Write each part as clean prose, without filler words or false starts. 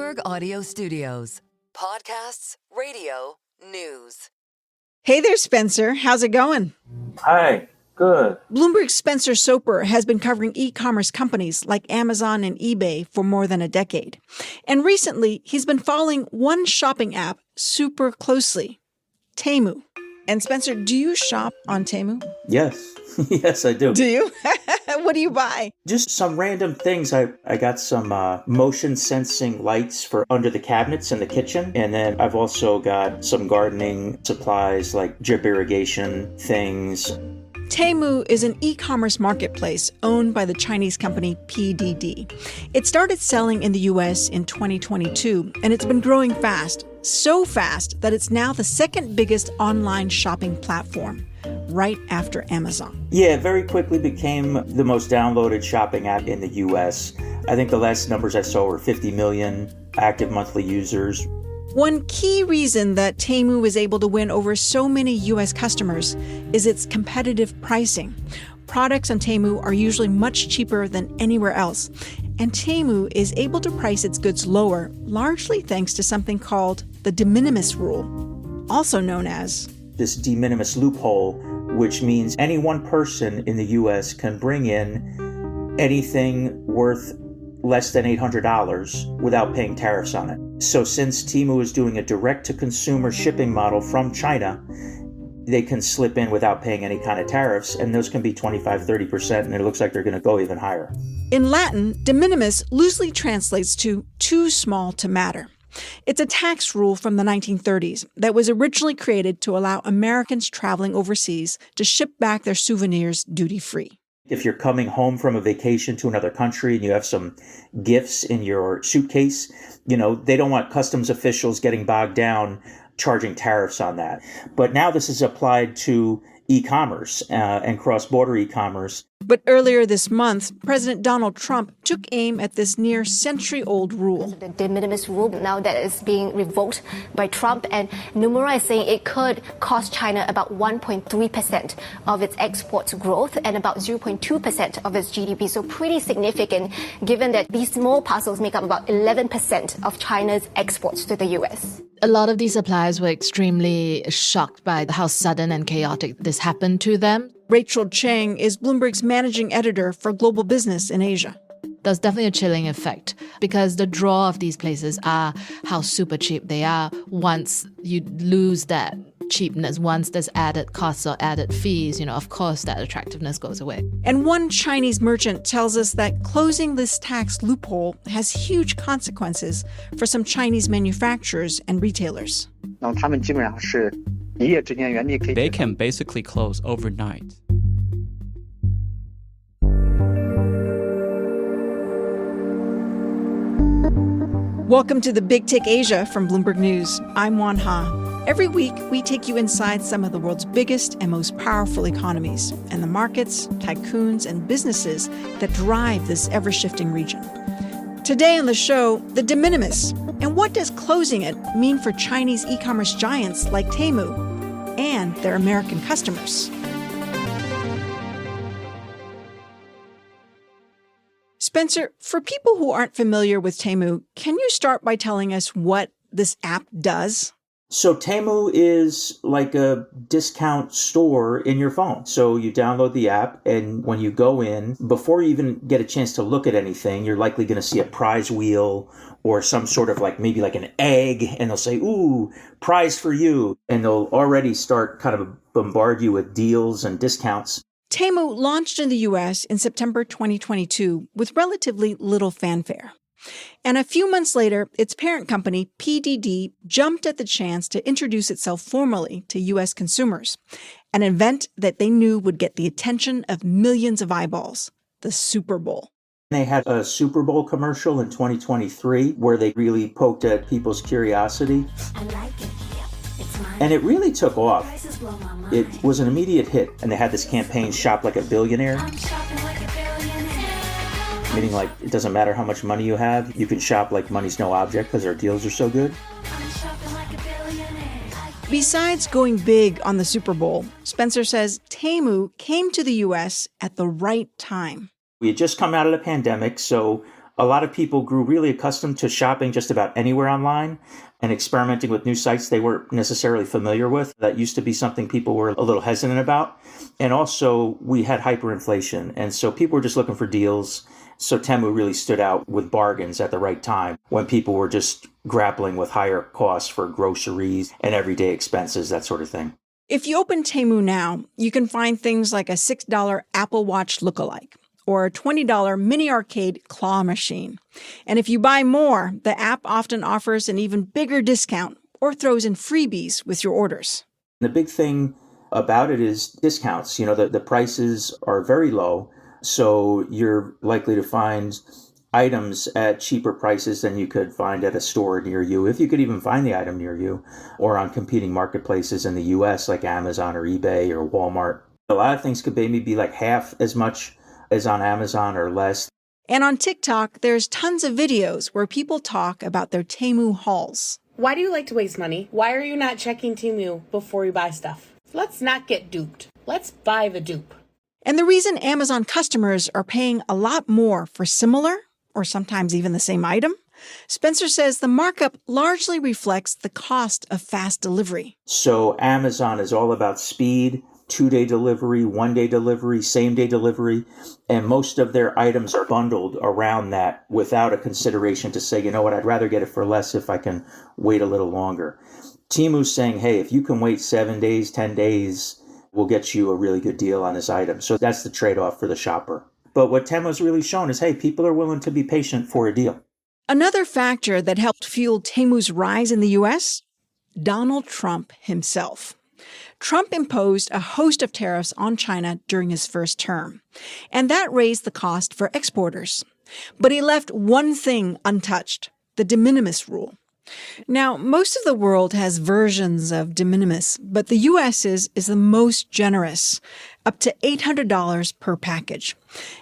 Bloomberg Audio Studios. Podcasts, radio, news. Hey there, Spencer. How's it going? Hi, good. Bloomberg's Spencer Soper has been covering e-commerce companies like Amazon and eBay for more than a decade. And recently, he's been following one shopping app super closely, Temu. And Spencer, do you shop on Temu? Yes. Yes, I do. Do you? What do you buy? Just some random things. I got some motion sensing lights for under the cabinets in the kitchen. And then I've also got some gardening supplies like drip irrigation things. Temu is an e-commerce marketplace owned by the Chinese company PDD. It started selling in the U.S. in 2022, and it's been growing fast, so fast that it's now the second biggest online shopping platform, right after Amazon. Yeah, it very quickly became the most downloaded shopping app in the U.S. I think the last numbers I saw were 50 million active monthly users. One key reason that Temu is able to win over so many U.S. customers is its competitive pricing. Products on Temu are usually much cheaper than anywhere else, and Temu is able to price its goods lower, largely thanks to something called the de minimis rule, also known as this de minimis loophole, which means any one person in the U.S. can bring in anything worth less than $800 without paying tariffs on it. So since Temu is doing a direct-to-consumer shipping model from China, they can slip in without paying any kind of tariffs, and those can be 25-30%, and it looks like they're going to go even higher. In Latin, de minimis loosely translates to too small to matter. It's a tax rule from the 1930s that was originally created to allow Americans traveling overseas to ship back their souvenirs duty-free. If you're coming home from a vacation to another country and you have some gifts in your suitcase, they don't want customs officials getting bogged down charging tariffs on that. But now this is applied to e-commerce and cross-border e-commerce. But earlier this month, President Donald Trump took aim at this near century-old rule. The de minimis rule now that is being revoked by Trump, and Nomura is saying it could cost China about 1.3% of its export growth and about 0.2% of its GDP. So pretty significant, given that these small parcels make up about 11% of China's exports to the U.S. A lot of these suppliers were extremely shocked by how sudden and chaotic this happened to them. Rachel Chang is Bloomberg's managing editor for global business in Asia. There's definitely a chilling effect because the draw of these places are how super cheap they are. Once you lose that cheapness, once there's added costs or added fees, of course that attractiveness goes away. And one Chinese merchant tells us that closing this tax loophole has huge consequences for some Chinese manufacturers and retailers. They can basically close overnight. Welcome to the Big Take Asia from Bloomberg News. I'm Oanh Ha. Every week, we take you inside some of the world's biggest and most powerful economies and the markets, tycoons, and businesses that drive this ever-shifting region. Today on the show, the de minimis, and what does closing it mean for Chinese e-commerce giants like Temu and their American customers? Spencer, for people who aren't familiar with Temu, can you start by telling us what this app does? So Temu is like a discount store in your phone. So you download the app, and when you go in, before you even get a chance to look at anything, you're likely going to see a prize wheel or some sort of maybe an egg, and they'll say, ooh, prize for you. And they'll already start kind of bombard you with deals and discounts. Temu launched in the U.S. in September 2022 with relatively little fanfare. And a few months later, its parent company, PDD, jumped at the chance to introduce itself formally to U.S. consumers, an event that they knew would get the attention of millions of eyeballs, the Super Bowl. They had a Super Bowl commercial in 2023 where they really poked at people's curiosity. I like it. And it really took off. It was an immediate hit, and they had this campaign, Shop Like a Billionaire. Meaning it doesn't matter how much money you have, you can shop like money's no object because our deals are so good. Besides going big on the Super Bowl, Spencer says Temu came to the U.S. at the right time. We had just come out of the pandemic, so A lot of people grew really accustomed to shopping just about anywhere online and experimenting with new sites they weren't necessarily familiar with. That used to be something people were a little hesitant about. And also, we had hyperinflation, and so people were just looking for deals. So Temu really stood out with bargains at the right time when people were just grappling with higher costs for groceries and everyday expenses, that sort of thing. If you open Temu now, you can find things like a $6 Apple Watch lookalike or a $20 mini arcade claw machine. And if you buy more, the app often offers an even bigger discount or throws in freebies with your orders. The big thing about it is discounts. The prices are very low, so you're likely to find items at cheaper prices than you could find at a store near you, if you could even find the item near you, or on competing marketplaces in the US like Amazon or eBay or Walmart. A lot of things could maybe be like half as much as on Amazon or less. And on TikTok, there's tons of videos where people talk about their Temu hauls. Why do you like to waste money? Why are you not checking Temu before you buy stuff? Let's not get duped. Let's buy the dupe. And the reason Amazon customers are paying a lot more for similar, or sometimes even the same item, Spencer says the markup largely reflects the cost of fast delivery. So Amazon is all about speed, 2-day delivery, 1-day delivery, same-day delivery, and most of their items are bundled around that without a consideration to say, you know what, I'd rather get it for less if I can wait a little longer. Temu's saying, hey, if you can wait 7 days, 10 days, we'll get you a really good deal on this item. So that's the trade-off for the shopper. But what Temu's really shown is, hey, people are willing to be patient for a deal. Another factor that helped fuel Temu's rise in the U.S., Donald Trump himself. Trump imposed a host of tariffs on China during his first term, and that raised the cost for exporters. But he left one thing untouched, the de minimis rule. Now, most of the world has versions of de minimis, but the U.S. is the most generous, up to $800 per package.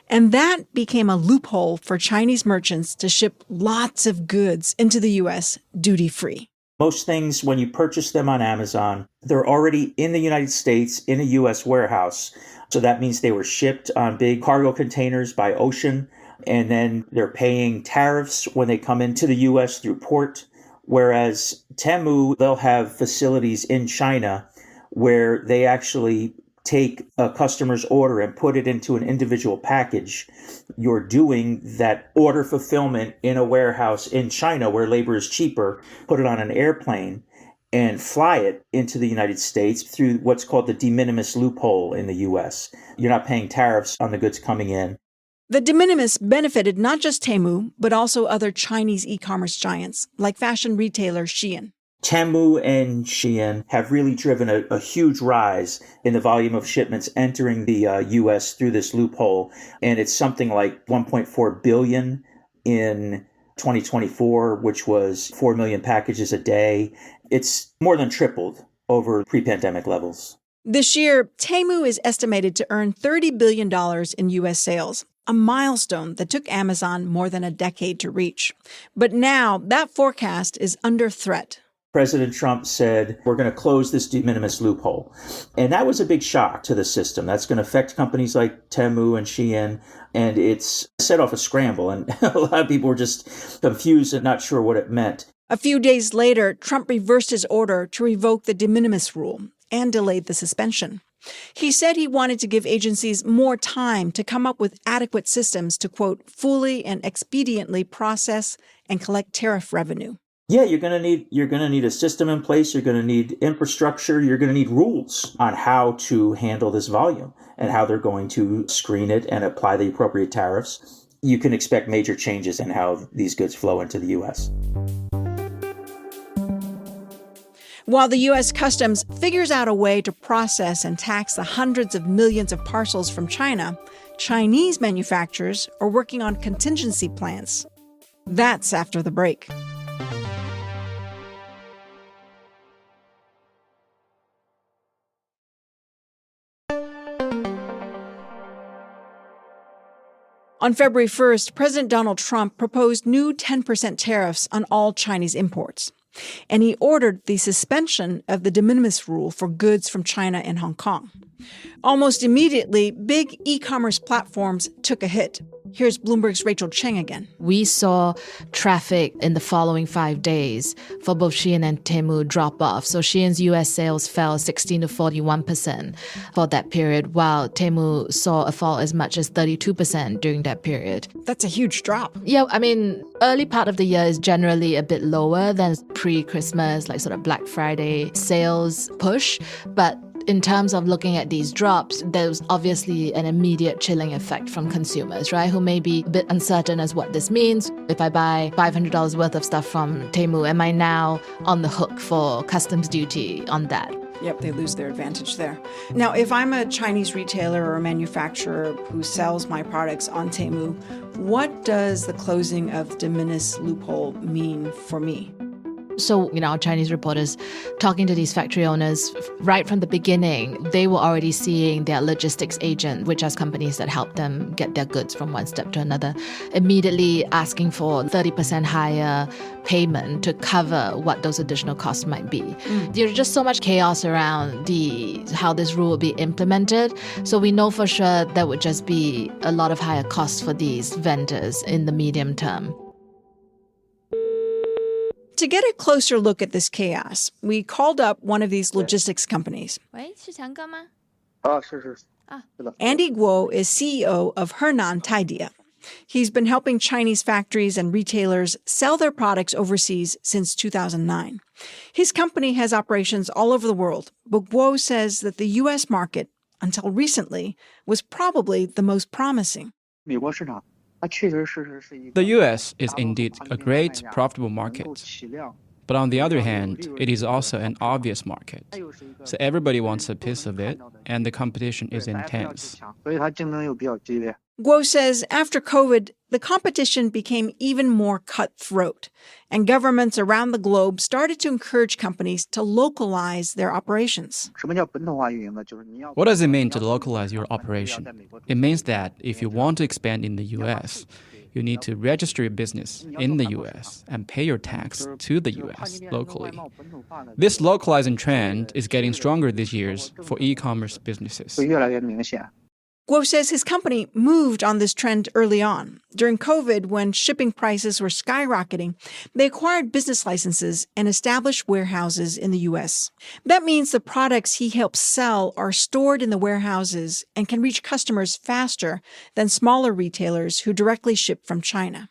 And that became a loophole for Chinese merchants to ship lots of goods into the U.S. duty-free. Most things, when you purchase them on Amazon, they're already in the United States in a U.S. warehouse. So that means they were shipped on big cargo containers by ocean, and then they're paying tariffs when they come into the U.S. through port. Whereas Temu, they'll have facilities in China where they actually take a customer's order and put it into an individual package. You're doing that order fulfillment in a warehouse in China where labor is cheaper, put it on an airplane and fly it into the United States through what's called the de minimis loophole in the U.S. You're not paying tariffs on the goods coming in. The de minimis benefited not just Temu, but also other Chinese e-commerce giants, like fashion retailer Shein. Temu and Shein have really driven a huge rise in the volume of shipments entering the U.S. through this loophole. And it's something like 1.4 billion in 2024, which was 4 million packages a day. It's more than tripled over pre-pandemic levels. This year, Temu is estimated to earn $30 billion in U.S. sales, a milestone that took Amazon more than a decade to reach. But now that forecast is under threat. President Trump said, we're going to close this de minimis loophole. And that was a big shock to the system. That's going to affect companies like Temu and Shein. And it's set off a scramble. And a lot of people were just confused and not sure what it meant. A few days later, Trump reversed his order to revoke the de minimis rule and delayed the suspension. He said he wanted to give agencies more time to come up with adequate systems to, quote, fully and expediently process and collect tariff revenue. Yeah, you're going to need a system in place. You're going to need infrastructure. You're going to need rules on how to handle this volume and how they're going to screen it and apply the appropriate tariffs. You can expect major changes in how these goods flow into the U.S. While the U.S. Customs figures out a way to process and tax the hundreds of millions of parcels from China, Chinese manufacturers are working on contingency plans. That's after the break. On February 1st, President Donald Trump proposed new 10% tariffs on all Chinese imports. And he ordered the suspension of the de minimis rule for goods from China and Hong Kong. Almost immediately, big e-commerce platforms took a hit. Here's Bloomberg's Rachel Chang again. We saw traffic in the following 5 days for both Shein and Temu drop off. So Shein's US sales fell 16 to 41% for that period, while Temu saw a fall as much as 32% during that period. That's a huge drop. Yeah, I mean, early part of the year is generally a bit lower than pre-Christmas, like sort of Black Friday sales push. But in terms of looking at these drops, there's obviously an immediate chilling effect from consumers, right? Who may be a bit uncertain as what this means. If I buy $500 worth of stuff from Temu, am I now on the hook for customs duty on that? Yep, they lose their advantage there. Now, if I'm a Chinese retailer or a manufacturer who sells my products on Temu, what does the closing of de minimis loophole mean for me? So, our Chinese reporters talking to these factory owners right from the beginning, they were already seeing their logistics agent, which has companies that help them get their goods from one step to another, immediately asking for 30% higher payment to cover what those additional costs might be. There's just so much chaos around how this rule will be implemented. So we know for sure there would just be a lot of higher costs for these vendors in the medium term. To get a closer look at this chaos, we called up one of these logistics companies. 喂，是强哥吗？ Andy Guo is CEO of Henan Taidia. He's been helping Chinese factories and retailers sell their products overseas since 2009. His company has operations all over the world, but Guo says that the U.S. market, until recently, was probably the most promising. The US is indeed a great, profitable market. But on the other hand, it is also an obvious market. So everybody wants a piece of it, and the competition is intense. Guo says after COVID, the competition became even more cutthroat, and governments around the globe started to encourage companies to localize their operations. What does it mean to localize your operation? It means that if you want to expand in the US, you need to register your business in the US and pay your tax to the US locally. This localizing trend is getting stronger these years for e-commerce businesses. Guo says his company moved on this trend early on. During COVID, when shipping prices were skyrocketing, they acquired business licenses and established warehouses in the U.S. That means the products he helps sell are stored in the warehouses and can reach customers faster than smaller retailers who directly ship from China.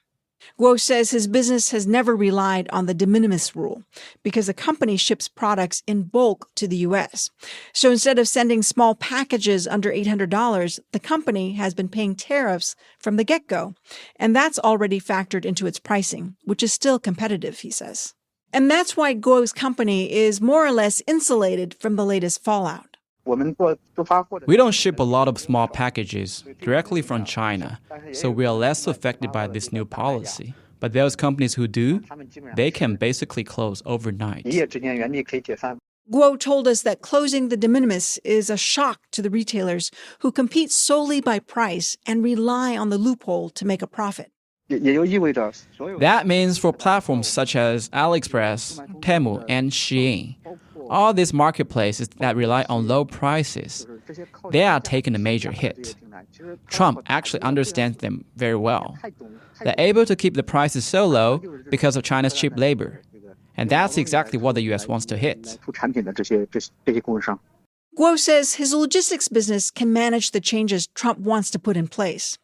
Guo says his business has never relied on the de minimis rule because the company ships products in bulk to the U.S. So instead of sending small packages under $800, the company has been paying tariffs from the get-go. And that's already factored into its pricing, which is still competitive, he says. And that's why Guo's company is more or less insulated from the latest fallout. We don't ship a lot of small packages directly from China, so we are less affected by this new policy. But those companies who do, they can basically close overnight. Guo told us that closing the de minimis is a shock to the retailers who compete solely by price and rely on the loophole to make a profit. That means for platforms such as AliExpress, Temu, and Shein, all these marketplaces that rely on low prices, they are taking a major hit. Trump actually understands them very well. They're able to keep the prices so low because of China's cheap labor. And that's exactly what the U.S. wants to hit. Guo says his logistics business can manage the changes Trump wants to put in place.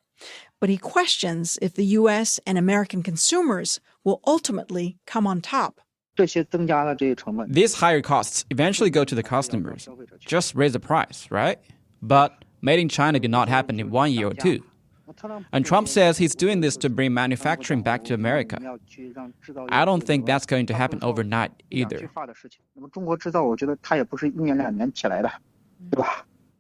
But he questions if the U.S. and American consumers will ultimately come on top. These higher costs eventually go to the customers. Just raise the price, right? But made in China did not happen in 1 year or two. And Trump says he's doing this to bring manufacturing back to America. I don't think that's going to happen overnight either.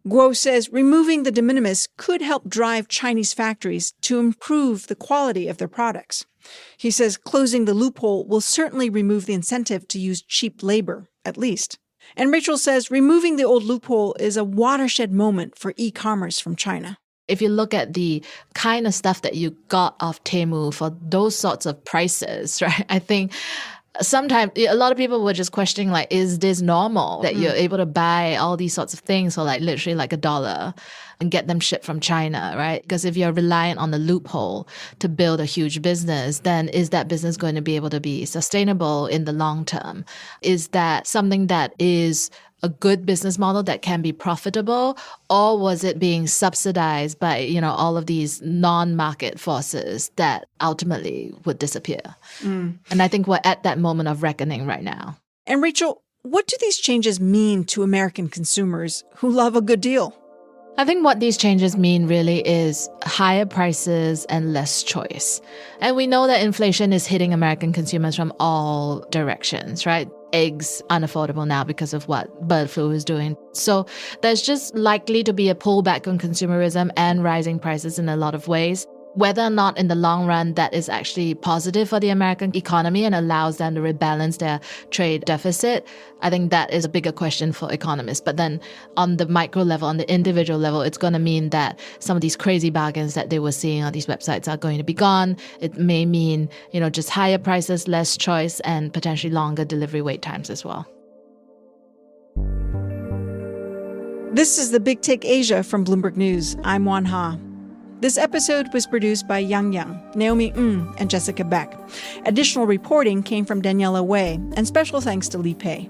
Guo says removing the de minimis could help drive Chinese factories to improve the quality of their products. He says closing the loophole will certainly remove the incentive to use cheap labor, at least. And Rachel says removing the old loophole is a watershed moment for e-commerce from China. If you look at the kind of stuff that you got off Temu for those sorts of prices, right, I think sometimes a lot of people were just questioning, like, is this normal that you're able to buy all these sorts of things for like literally like $1 and get them shipped from China, right? Because if you're reliant on the loophole to build a huge business, then is that business going to be able to be sustainable in the long term? Is that something that is a good business model that can be profitable, or was it being subsidized by, you know, all of these non-market forces that ultimately would disappear? And I think we're at that moment of reckoning right now. And Rachel, what do these changes mean to American consumers who love a good deal? I think what these changes mean really is higher prices and less choice. And we know that inflation is hitting American consumers from all directions, right? Eggs unaffordable now because of what bird flu is doing. So there's just likely to be a pullback on consumerism and rising prices in a lot of ways. Whether or not in the long run that is actually positive for the American economy and allows them to rebalance their trade deficit, I think that is a bigger question for economists. But then on the micro level, on the individual level, it's going to mean that some of these crazy bargains that they were seeing on these websites are going to be gone. It may mean, you know, just higher prices, less choice, and potentially longer delivery wait times as well. This is the Big Take Asia from Bloomberg News. I'm Oanh Ha. This episode was produced by Yang Yang, Naomi and Jessica Beck. Additional reporting came from Daniela Wei, and special thanks to Lee Pei.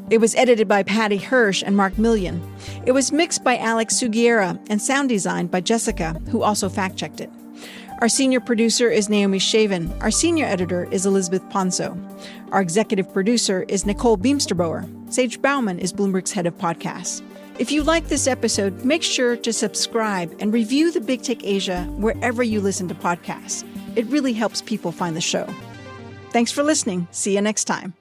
It was edited by Patty Hirsch and Mark Millian. It was mixed by Alex Sugiera and sound designed by Jessica, who also fact-checked it. Our senior producer is Naomi Shaven. Our senior editor is Elizabeth Ponso. Our executive producer is Nicole Beamsterboer. Sage Bauman is Bloomberg's head of podcasts. If you like this episode, make sure to subscribe and review the Big Take Asia wherever you listen to podcasts. It really helps people find the show. Thanks for listening. See you next time.